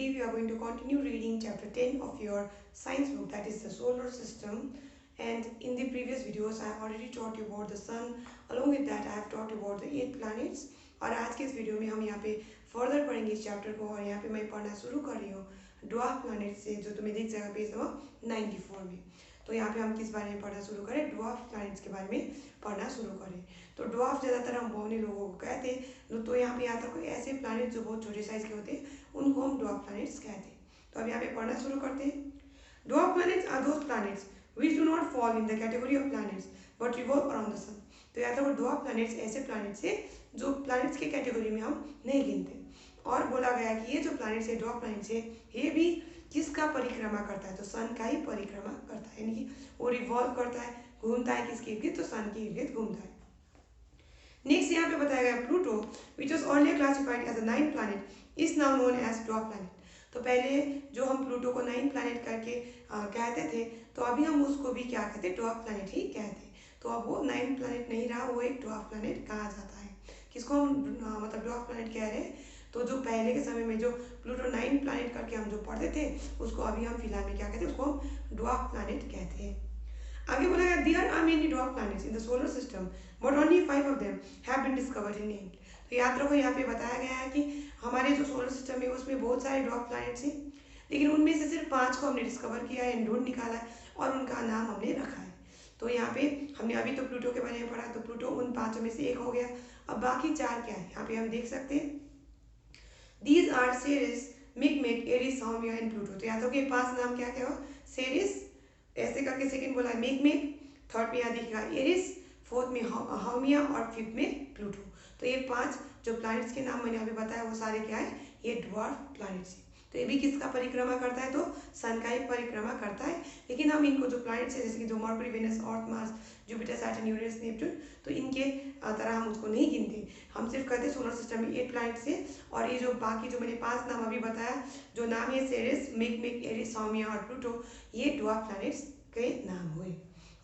today we are going to continue reading chapter 10 of your science book, that is the solar system. And in the previous videos I have already taught you about the sun. Along with that I have taught you about the 8 planets. और आज के इस video में हम यहाँ पे further पढ़ेंगे इस चैप्टर को। और यहाँ पे मैं पढ़ना शुरू कर रही हूँ ड्वार्फ प्लैनेट से, जो तुम्हें दिख जाएगा पेज नंबर 94 में। तो यहाँ पे हम किस बारे में पढ़ना शुरू करें? ड्वार्फ प्लैनेट्स के बारे में पढ़ना शुरू करें। तो ड्वार्फ ज़्यादातर हम बहुने लोगों को कहते हैं। तो यहाँ पे यहाँ तक ऐसे प्लैनेट जो बहुत छोटे साइज के होते हैं उनको हम ड्वार्फ प्लैनेट्स कहते हैं। तो अब यहाँ पे पढ़ना शुरू करते हैं। Dwarf planets are those planets which do not fall in the category of planets but revolve around the sun। तो याद रखो ड्वार्फ प्लैनेट्स ऐसे प्लैनेट्स है जो प्लैनेट्स के कैटेगरी में हम नहीं गिनते। और बोला गया कि ये जो प्लैनेट्स है ड्वार्फ प्लैनेट्स है ये भी किसका परिक्रमा करता है? तो सन का ही परिक्रमा करता है, यानी कि वो रिवॉल्व करता है, घूमता है किसके इर्द गिर्द? तो सन के इर्द गिर्द घूमता है। नेक्स्ट यहाँ पे बताया गया Pluto which was earlier classified as a 9th planet is now known as dwarf planet. तो पहले जो हम प्लूटो को 9th planet करके कहते थे, तो अभी हम उसको भी क्या कहते? ड्वार्फ प्लैनेट ही कहते हैं। तो अब वो 9th planet नहीं रहा, वो एक ड्वार्फ प्लैनेट कहा जाता है। किसको हम मतलब ड्वार्फ प्लैनेट कह रहे हैं? तो जो पहले के समय में जो प्लूटो 9th planet करके हम जो पढ़ते थे उसको अभी हम फिलहाल में क्या कहते हैं? उसको हम ड्वार्फ प्लैनेट कहते हैं। आगे बोला गया there are many dwarf planets in the solar system but only 5 of them have been discovered in named. तो याद रखो यहाँ पे बताया गया है कि हमारे जो सोलर सिस्टम है उसमें बहुत सारे ड्वार्फ प्लैनेट्स हैं, लेकिन उनमें से सिर्फ 5 को हमने डिस्कवर किया है, ढूंढ निकाला है और उनका नाम हमने रखा है। तो यहाँ पे हमने अभी तो प्लूटो के बारे में पढ़ा, तो प्लूटो उन 5 में से एक हो गया। अब बाकी 4 क्या है यहाँ पे हम देख सकते हैं। These are Ceres, Makemake, Eris, Haumea and Pluto. तो याद रखो ये 5 नाम क्या क्या हो? सेरिस ऐसे करके सेकंड बोला है मिकमेक, थर्ड में यहाँ दिखेगा एरिस, फोर्थ में हाउमिया और फिफ्थ में प्लूटो। तो ये 5 जो प्लैनेट्स के नाम मैंने अभी बताया वो सारे क्या है? ये ड्वार्फ प्लैनेट्स है। तो ये भी किसका परिक्रमा करता है? तो सन का ही परिक्रमा करता है। लेकिन हम इनको जो प्लैनेट्स है जैसे कि जो Mercury, Venus, Earth, Mars, Jupiter, Saturn, Uranus, Neptune, तो इनके तरह हम उसको नहीं गिनते। हम सिर्फ कहते हैं सोलर सिस्टम में 8 प्लैनेट्स है। और ये जो बाकी जो मैंने 5 नाम अभी बताया, जो नाम है सेरेस, मिकमेक, एरिस, हाउमिया और प्लूटो, ये ड्वार्फ प्लैनेट्स के नाम हुए।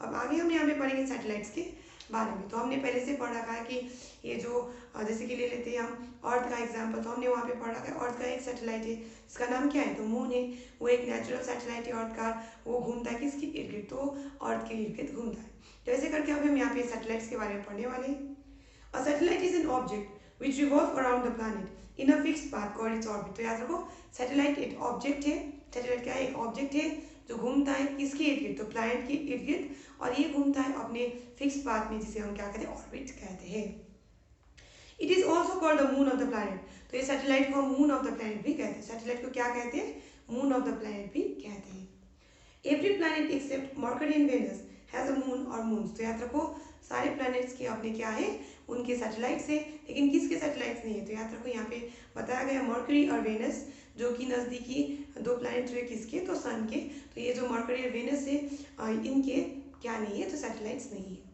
अब आगे हम यहाँ पे पढ़ेंगे सैटेलाइट्स के बारे में। तो हमने पहले से पढ़ रखा है कि ये जो जैसे कि ले लेते हैं हम अर्थ का एग्जांपल, तो हमने वहाँ पे पढ़ रखा है अर्थ का एक सैटेलाइट है, इसका नाम क्या है? तो मून है। वो एक नेचुरल सैटेलाइट है अर्थ का, वो घूमता है किसके इर्द गिर्द? तो अर्थ के इर्द गिर्द घूमता है। तो ऐसे करके अब हम यहाँ पे सैटेलाइट्स के बारे में पढ़ने वाले हैं। A satellite is an object which revolve around the planet in a fixed path called its orbit. तो याद रखो सैटेलाइट एक ऑब्जेक्ट है। सैटेलाइट क्या है? एक ऑब्जेक्ट है जो घूमता है किसके इर्द गिर्द? तो प्लैनेट के इर्द गिर्द, और ये घूमता है अपने फिक्स पाथ में, जिसे हम क्या कहते हैं? ऑर्बिट कहते हैं। It is also called the moon of the planet. तो ये सैटेलाइट को मून ऑफ द प्लैनेट भी कहते हैं। सैटेलाइट को क्या कहते हैं? मून ऑफ द प्लैनेट भी कहते हैं। Every planet except Mercury and Venus has a moon और मून्स। तो याद रखो सारे प्लैनेट्स के अपने क्या है? उनके सैटेलाइट्स है, लेकिन किसके सैटेलाइट्स नहीं है? तो याद रखो यहाँ पे बताया गया मर्क्यूरी और वेनस, जो कि नज़दीकी 2 प्लैनेट हुए किसके? तो सन के। तो ये जो मर्क्यूरी और वेनस है इनके क्या नहीं है? तो सैटेलाइट्स नहीं है।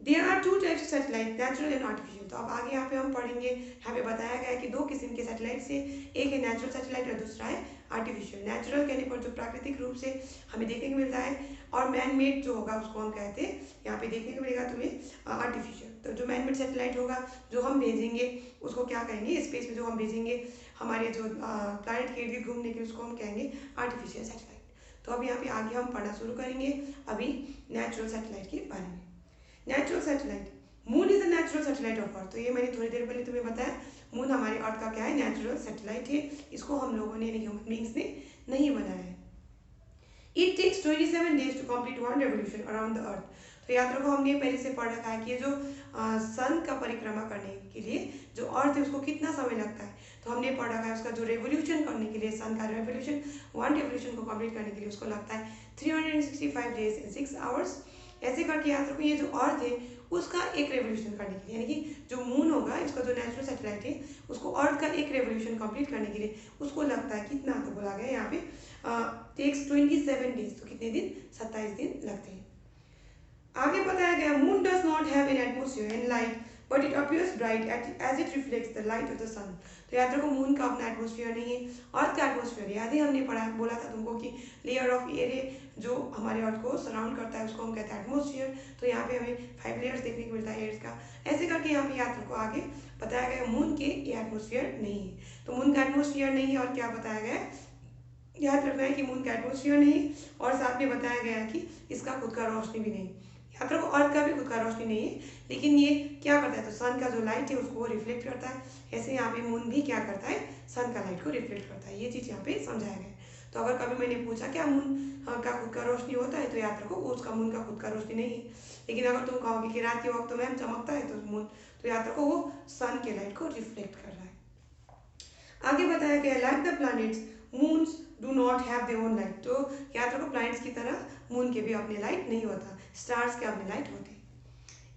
There are 2 types of satellite, natural and artificial. तो अब आगे यहाँ पे हम पढ़ेंगे, यहाँ पे बताया गया है कि 2 किस्म के सैटेलाइट से, एक है नेचुरल सैटेलाइट और दूसरा है आर्टिफिशियल। नेचुरल कहने पर जो प्राकृतिक रूप से हमें देखने को मिलता है, और मैन मेड जो होगा उसको हम कहते हैं, यहाँ पे देखने को मिलेगा तुम्हें आर्टिफिशियल। तो जो मैन मेड सैटेलाइट होगा जो हम भेजेंगे उसको क्या कहेंगे? स्पेस में जो हम भेजेंगे हमारे जो प्लैनेट के इर्द गिर्द घूमने के, उसको हम कहेंगे आर्टिफिशियल सैटेलाइट। तो अब यहाँ पे आगे हम पढ़ना शुरू करेंगे अभी नेचुरल सैटेलाइट के बारे में। Natural satellite, moon is a natural satellite of earth. तो ये मैंने थोड़ी देर पहले तुम्हें बताया, मून हमारे अर्थ का क्या है? नेचुरल सैटेलाइट है। इसको हम लोगों ने, ह्यूमन बीइंग्स ने नहीं बनाया है। It takes 27 days to complete 1 revolution around the earth. तो याद रखो हमने पहले से पढ़ रखा है कि ये जो सन का परिक्रमा करने के लिए जो अर्थ है उसको कितना समय लगता है? तो हमने पढ़ रखा है उसका जो रेवोल्यूशन करने के लिए, सन का रेवोल्यूशन 1 revolution को कंप्लीट करने के लिए उसको लगता है 365 days and 6 hours। ऐसे करके याद रखो ये जो अर्थ है उसका एक रेवोल्यूशन करने के लिए, यानी कि जो मून होगा, इसका जो नेचुरल सैटेलाइट है उसको अर्थ का एक रेवोल्यूशन कंप्लीट करने के लिए उसको लगता है कितना? तो बोला गया यहाँ पे टेक्स 27 days। तो कितने दिन? 27 दिन लगते हैं। आगे बताया गया moon does not have an atmosphere and light but it appears bright as it reflects the light of the sun. तो याद रखो मून का अपना एटमोसफियर नहीं है। अर्थ का एटमोसफियर याद है, हमने पढ़ा बोला था तुमको कि लेयर ऑफ एयर है जो हमारे अर्थ को सराउंड करता है, उसको हम कहते हैं एटमोसफियर। तो यहाँ पे हमें 5 लेयर्स देखने को मिलता है एयर का। ऐसे करके यहाँ पे याद रखो आगे बताया गया मून के ये एटमोसफियर नहीं है। तो मून का एटमोसफियर नहीं है और क्या बताया गया है, याद रखना है कि मून का एटमोसफियर नहीं और साथ में बताया गया है कि इसका खुद का रोशनी भी नहीं। याद रखो अर्थ का भी खुद का रोशनी नहीं है, लेकिन ये क्या करता है, तो सन का जो लाइट है उसको रिफ्लेक्ट करता है। ऐसे यहाँ पे मून भी क्या करता है, सन का लाइट को रिफ्लेक्ट करता है। ये चीज़ यहाँ पे समझाया गया है। तो अगर कभी मैंने पूछा क्या मून का खुद का रोशनी होता है, तो याद रखो उसका मून का खुद का रोशनी नहीं है। लेकिन अगर तुम कहोगे कि रात के वक्त तो मैम चमकता है तो मून, तो याद रखो वो सन के लाइट को रिफ्लेक्ट कर रहा है। आगे बताया गया like the planets moons do not have their own light. तो याद रखो प्लैनेट्स की तरह मून के भी अपने लाइट नहीं होता, स्टार्स के अपने लाइट होते।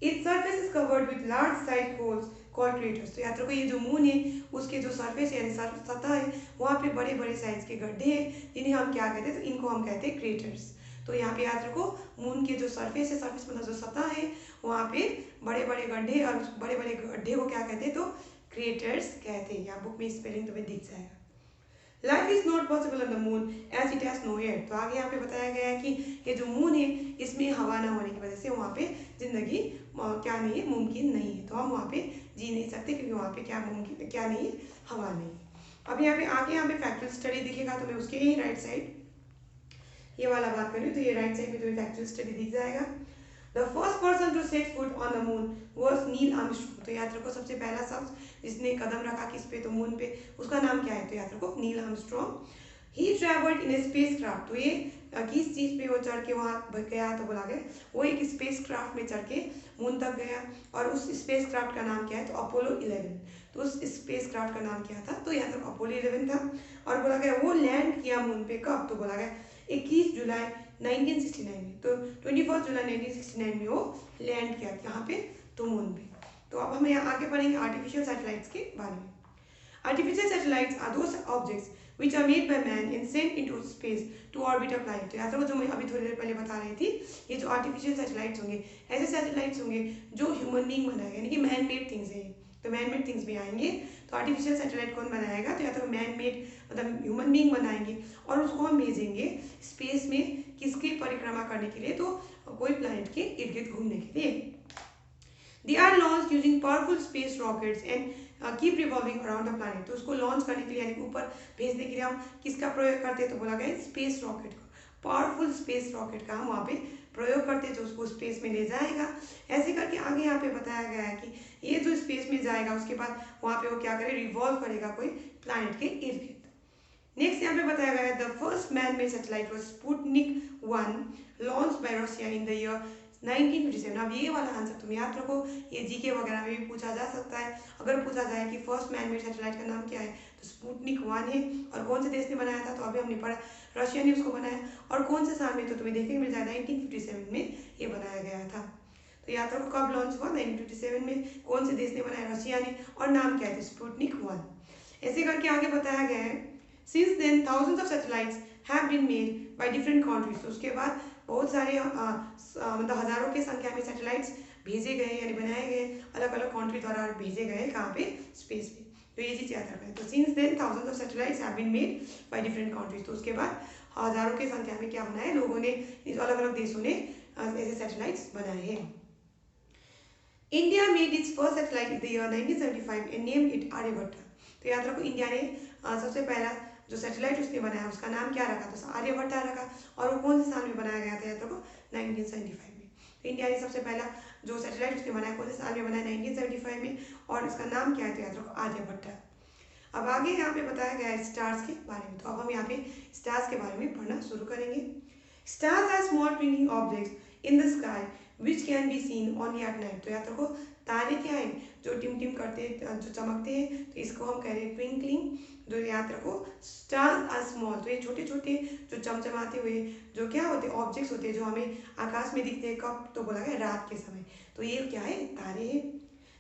Its surface is covered with large size holes called craters. तो याद रखो ये जो मून है उसके जो सरफेस है यानी सतह है वहाँ पे बड़े बड़े साइज के गड्ढे हैं जिन्हें हम क्या कहते हैं, तो इनको हम कहते हैं क्रेटर्स। तो यहाँ पे याद रखो मून के जो सरफेस है, सरफेस मतलब जो सतह है वहाँ पे बड़े बड़े गड्ढे, और बड़े बड़े गड्ढे को क्या कहते हैं, तो क्रेटर्स कहते हैं। यहाँ बुक में स्पेलिंग तुम्हें दिख जाएगा। Life is not possible on the moon as it has no air. तो आगे यहाँ पे बताया गया है कि ये जो मून है इसमें हवा ना होने की वजह से वहाँ पे जिंदगी क्या नहीं है, मुमकिन नहीं है। तो हम वहाँ पे जी नहीं सकते क्योंकि वहाँ पे क्या मुमकिन क्या नहीं है, हवा नहीं है। अब यहाँ पे आगे यहाँ पे फैक्चुअल स्टडी दिखेगा तुम्हें, उसके ही राइट साइड ये वाला बात करें तो ये राइट साइड में तुम्हें फैक्चुअल स्टडी दिख जाएगा। The first person to set foot on the moon was Neil Armstrong. तो याद रखो सबसे पहला शख्स जिसने कदम रखा किस पे, तो मून पे, उसका नाम क्या है, तो याद रखो Neil Armstrong. He traveled in a spacecraft। तो ये किस चीज पे वो चढ़ के वहाँ गया, तो बोला गया वो एक स्पेस क्राफ्ट में चढ़ के मून तक गया। और उस स्पेस क्राफ्ट का नाम क्या है, तो अपोलो 11। तो उस स्पेस क्राफ्ट का नाम क्या था, तो याद रखो अपोलो 11 था। और बोला गया वो लैंड किया मून पे कब, तो बोला गया 21 जुलाई 1969 में। तो 21 जुलाई 1969 में वो लैंड किया यहाँ पे, तो मून पे। तो अब हम यहाँ आगे पढ़ेंगे आर्टिफिशियल सैटेलाइट्स के बारे में। Artificial satellites are those objects which are made by man and sent into space to orbit a planet। तो याद रखो जो मैं अभी थोड़ी देर पहले बता रही थी, ये जो आर्टिफिशियल सैटेलाइट्स होंगे ऐसे सैटेलाइट्स होंगे जो ह्यूमन बीइंग बनाएगा, यानी कि मैन मेड थिंग्स है। तो मैन मेड थिंग्स भी आएंगे। तो आर्टिफिशियल सैटेलाइट कौन बनाएगा, तो या तो मैन मेड मतलब ह्यूमन बीइंग बनाएंगे और उसको हम भेजेंगे स्पेस में किसकी परिक्रमा करने के लिए, तो कोई प्लैनेट के इर्द गिर्द घूमने के लिए। They are launched using powerful space rockets and keep revolving around the planet। तो उसको लॉन्च करने के लिए यानी ऊपर भेजने के लिए हम किसका प्रयोग करते हैं, तो बोला गया स्पेस रॉकेट का। पावरफुल स्पेस रॉकेट का हम वहाँ पे प्रयोग करते हैं जो उसको स्पेस में ले जाएगा। ऐसे करके आगे यहाँ पे बताया गया है कि ये जो स्पेस में जाएगा उसके बाद वहाँ पे वो क्या करे, रिवॉल्व करेगा कोई प्लैनेट के इर्द गिर्द। नेक्स्ट यहाँ पे बताया गया है the first man made satellite was Sputnik 1 launch by Russia in the year 1957। अब ये वाला आंसर तुम याद रखो, ये जीके वगैरह में भी पूछा जा सकता है। अगर पूछा जाए कि फर्स्ट मैन मेड सैटेलाइट का नाम क्या है, तो स्पुतनिक 1 है। और कौन से देश ने बनाया था, तो अभी हमने पढ़ा रशिया ने उसको बनाया। और कौन से साल में, तो तुम्हें देखने को मिल जाएगा 1957 में ये बनाया गया था। तो याद रखो कब लॉन्च हुआ, 1957 में। कौन से देश ने बनाया, रशिया ने। और नाम क्या है, स्पुतनिक 1। ऐसे करके आगे बताया गया है since then thousands of satellites have been made by different countries. तो उसके बाद बहुत सारे मतलब हजारों की संख्या में सैटेलाइट्स भेजे गए यानी बनाए गए, अलग अलग कंट्री द्वारा भेजे गए कहाँ पे, स्पेस पे। तो ये चीज़ याद रखना है। तो since then thousands of satellites have been made by different countries. तो उसके बाद हजारों की संख्या में क्या बनाए लोगों ने, अलग अलग देशों ने ऐसे सैटेलाइट्स बनाए हैं। India made its first satellite in the year 1975 and named it Aryabhata. तो याद रखो इंडिया ने सबसे पहला जो सैटेलाइट उसने बनाया उसका नाम क्या रखा, तो आर्यभट्टा रखा। और वो कौन से साल में बनाया गया था, याद रखो 1975 में। तो इंडिया ने सबसे पहला जो सैटेलाइट उसने बनाया कौन से साल में बनाया, 1975 में। और इसका नाम क्या है, तो याद रखो आर्यभट्टा। अब आगे यहाँ पे बताया गया है स्टार्स के बारे में। तो अब हम यहाँ पे स्टार्स के बारे में पढ़ना शुरू करेंगे। Stars are small twinkling objects in the sky which can be seen only at night. तो याद रखो तारे क्या है, जो टिम टिम करते हैं, जो चमकते हैं, तो इसको हम कह रहे हैं ट्विंकलिंग। जो याद रखो स्टार्स आर स्मॉल, तो ये छोटे छोटे जो चमचमाते हुए जो क्या होते हैं, ऑब्जेक्ट्स होते हैं जो हमें आकाश में दिखते हैं कब, तो बोला गया रात के समय। तो ये क्या है, तारे हैं।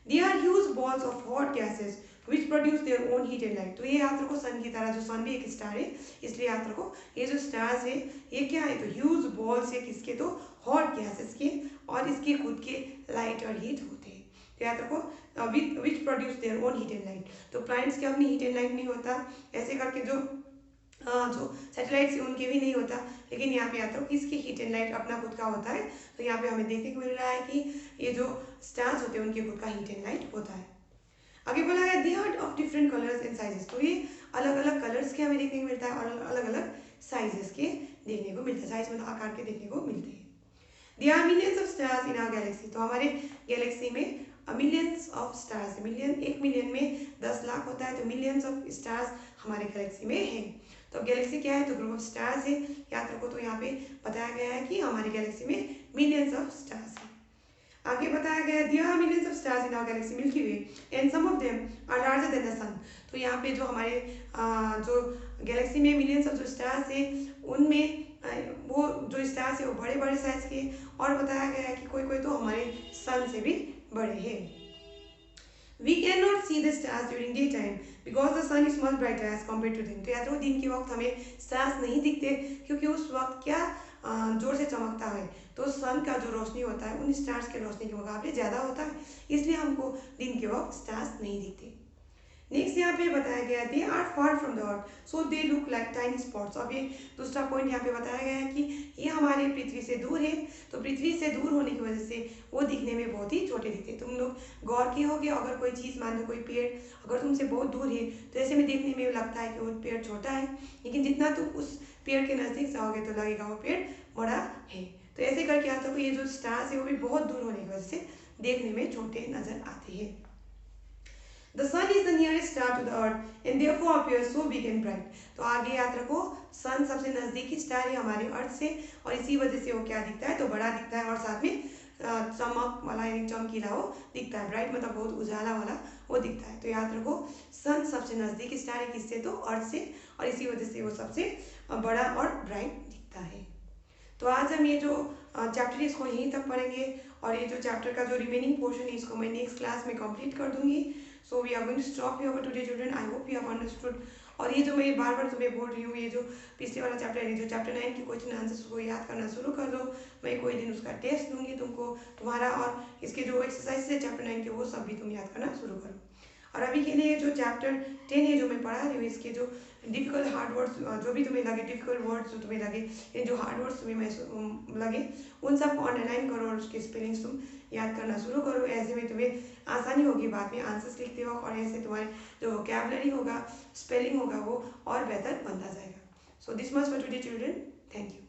They are huge balls of hot gases which produce their own heat and light. तो ये याद रखो सन की तरह, जो सन भी एक स्टार है, इसलिए याद रखो ये जो स्टार्स है ये क्या है, तो ह्यूज बॉल्स है किसके, तो हॉट गैसेस के, और इसके खुद के लाइट और हीट होते हैं। तो याद रखो विच produce their own heat and light. तो प्लैनेट्स के अपनी हीट एंड लाइट नहीं होता, ऐसे करके जो सैटेलाइट्स उनके भी नहीं होता, लेकिन यहाँ पे आता है किसकी हीट एंड लाइट अपना खुद का होता है। तो यहाँ पे हमें देखने को मिल रहा है कि ये जो स्टार्स होते हैं उनके खुद का हीट एंड लाइट होता है। आगे बोला है they are of different colours and sizes. तो ये अलग अलग कलर्स के हमें देखने को मिलता है और अलग अलग साइजेस के देखने को मिलता है, साइज मतलब आकार के देखने को मिलते हैं। They are millions of stars in our galaxy. तो हमारे गैलेक्सी में मिलियंस ऑफ स्टार्स है। मिलियन, 1 मिलियन में 10 लाख होता है, तो मिलियंस ऑफ स्टार्स हमारे गैलेक्सी में है। तो गैलेक्सी क्या है, तो ग्रुप ऑफ स्टार्स है, याद रखो। तो यहाँ पे बताया गया है कि हमारी गैलेक्सी में मिलियंस ऑफ स्टार्स है। आगे बताया गया है there are millions of stars in our galaxy Milky Way and some of them are larger than the sun. तो यहाँ पे जो हमारे जो गैलेक्सी में मिलियंस ऑफ जो स्टार्स है उनमें वो जो स्टार्स है वो बड़े बड़े साइज के, और बताया गया है कि कोई कोई तो हमारे सन से भी बड़े हैं। We cannot see the stars during daytime because the sun is much brighter as compared to दिन। तो याद रखो दिन के वक्त हमें स्टार्स नहीं दिखते क्योंकि उस वक्त क्या जोर से चमकता है, तो सन का जो रोशनी होता है उन स्टार्स के रोशनी के मुकाबले ज़्यादा होता है, इसलिए हमको दिन के वक्त स्टार्स नहीं दिखते। नेक्स्ट यहाँ पे बताया गया they are far from the earth so they look like tiny spots. अब ये दूसरा पॉइंट यहाँ पे बताया गया है कि ये हमारे पृथ्वी से दूर है, तो पृथ्वी से दूर होने की वजह से वो दिखने में बहुत ही छोटे दिखते हैं। तुम लोग गौर किए होगे, अगर कोई चीज़ मान लो कोई पेड़ अगर तुमसे बहुत दूर है तो ऐसे में देखने में लगता है कि वो पेड़ छोटा है, लेकिन जितना तुम उस पेड़ के नज़दीक जाओगे तो लगेगा वो पेड़ बड़ा है। तो ऐसे करके आता है ये जो स्टार्स है वो भी बहुत दूर होने की वजह से देखने में छोटे नजर आते हैं। The sun is the nearest star to the earth and therefore appears so big and bright। तो आगे याद रखो सन सबसे नजदीकी स्टार है हमारे अर्थ से, और इसी वजह से वो क्या दिखता है, तो बड़ा दिखता है और साथ में चमक वाला यानी चमकीला वो दिखता है। ब्राइट मतलब बहुत उजाला वाला वो दिखता है। तो याद रखो सन सबसे नजदीकी स्टार है किससे, तो अर्थ से, और इसी वजह से वो सबसे बड़ा और ब्राइट दिखता है। तो आज हम ये जो चैप्टर है इसको यहीं तक पढ़ेंगे, और ये जो चैप्टर का जो रिमेनिंग पोर्शन है इसको मैं नेक्स्ट क्लास में कंप्लीट कर दूंगी। So we are going to stop here for today children. I hope you have understood. और ये जो मैं बार बार तुम्हें बोल रही हूँ, ये जो पिछले वाला चैप्टर है, जो चैप्टर 9 की क्वेश्चन आंसर्स को याद करना शुरू कर दो। मैं कोई दिन उसका टेस्ट लूँगी तुमको तुम्हारा, और इसके जो एक्सरसाइज है चैप्टर 9 के वो सब भी तुम याद करना शुरू करो। और अभी के लिए जो चैप्टर 10 है जो मैं पढ़ा रही हूँ, इसके जो डिफिकल्ट हार्ड वर्ड्स जो भी तुम्हें लगे, डिफिकल्ट वर्ड्स जो तुम्हें लगे, ये जो हार्ड वर्ड्स तुम्हें लगे उन सबको अंडरलाइन करो और उसके स्पेलिंग्स तुम याद करना शुरू करो। ऐसे में तुम्हें आसानी होगी बाद में आंसर्स लिखते वक्त, और ऐसे तुम्हारे जो वोकैबुलरी होगा, स्पेलिंग होगा वो और बेहतर बनता जाएगा। So this much for today children. Thank you.